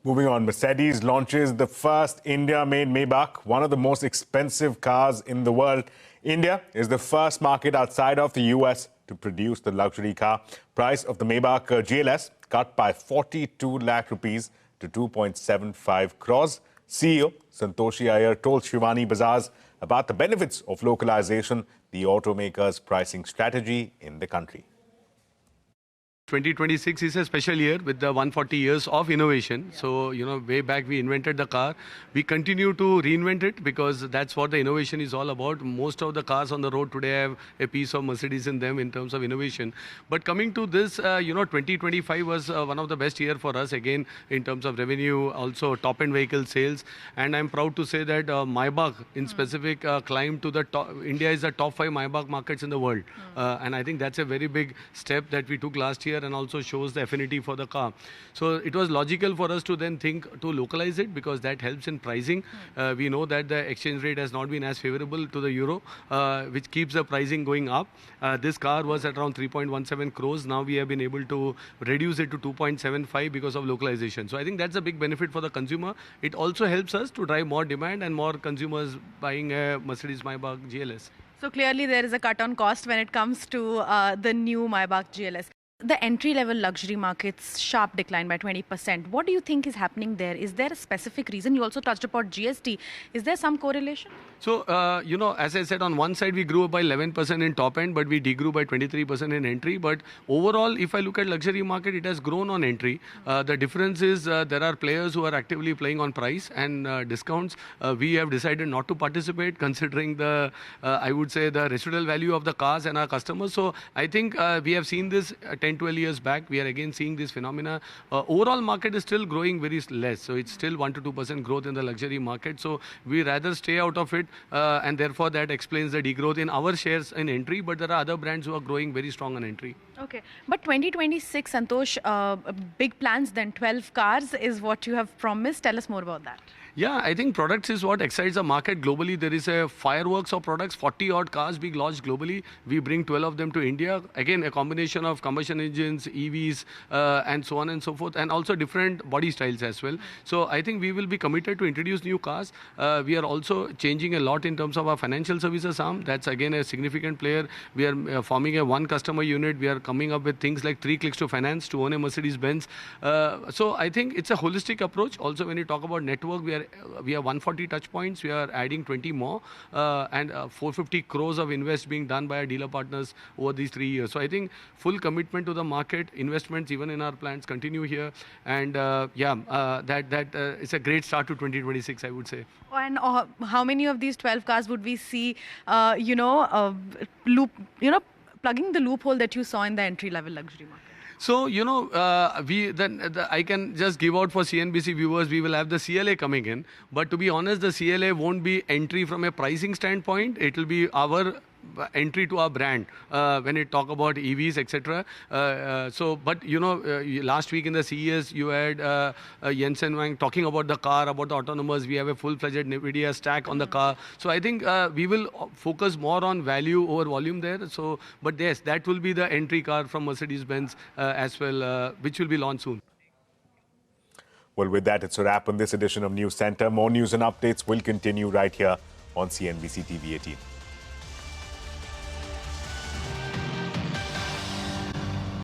Moving on, Mercedes launches the first India-made Maybach, one of the most expensive cars in the world. India is the first market outside of the US to produce the luxury car. Price of the Maybach GLS cut by 42 lakh rupees to 2.75 crores. CEO Santosh Iyer told Shivani Bazaars about the benefits of localization, the automaker's pricing strategy in the country. 2026 is a special year with the 140 years of innovation. So, way back we invented the car. We continue to reinvent it because that's what the innovation is all about. Most of the cars on the road today have a piece of Mercedes in them in terms of innovation. But coming to this, 2025 was one of the best year for us again in terms of revenue, also top-end vehicle sales. And I'm proud to say that Maybach in specific climbed to the top. India is the top 5 Maybach markets in the world. And I think that's a very big step that we took last year, and also shows the affinity for the car. So it was logical for us to then think to localize it because that helps in pricing. We know that the exchange rate has not been as favorable to the euro, which keeps the pricing going up. This car was at around 3.17 crores. Now we have been able to reduce it to 2.75 because of localization. So I think that's a big benefit for the consumer. It also helps us to drive more demand and more consumers buying a Mercedes Maybach GLS. So clearly there is a cut on cost when it comes to the new Maybach GLS. The entry-level luxury market's sharp decline by 20%. What do you think is happening there? Is there a specific reason? You also touched upon GST. Is there some correlation? So, as I said, on one side we grew by 11% in top end, but we degrew by 23% in entry. But overall, if I look at luxury market, it has grown on entry. The difference is there are players who are actively playing on price and discounts. We have decided not to participate considering the, I would say, the residual value of the cars and our customers. So I think we have seen this 10-12 years back. We are again seeing this phenomena. Overall market is still growing very less. So it's still 1 to 2% growth in the luxury market. So we rather stay out of it. And therefore that explains the degrowth in our shares in entry. But there are other brands who are growing very strong on entry. Okay. But 2026, Santosh, big plans then. 12 cars is what you have promised. Tell us more about that. Yeah, I think products is what excites the market globally. There is a fireworks of products, 40 odd cars being launched globally. We bring 12 of them to India. Again, a combination of combustion engines, EVs, and so on and so forth, and also different body styles as well. So I think we will be committed to introduce new cars. We are also changing a lot in terms of our financial services arm. That's again a significant player. We are forming a one customer unit. We are coming up with things like 3 clicks to finance to own a Mercedes-Benz. So I think it's a holistic approach. Also, when you talk about network, we have 140 touch points. We are adding 20 more, and 450 crores of invest being done by our dealer partners over these 3 years. So I think full commitment to the market, investments even in our plants continue here, and that is a great start to 2026, I would say. And how many of these 12 cars would we see, plugging the loophole that you saw in the entry-level luxury market? So, I can just give out for CNBC viewers, we will have the CLA coming in. But to be honest, the CLA won't be entry from a pricing standpoint. It will be our entry to our brand when you talk about EVs, etc. Last week in the CES, you had Jensen Wang talking about the car, about the autonomous. We have a full-fledged NVIDIA stack on the car. So I think we will focus more on value over volume there. So, but yes, that will be the entry car from Mercedes-Benz as well, which will be launched soon. Well, with that, it's a wrap on this edition of News Center. More news and updates will continue right here on CNBC TV 18.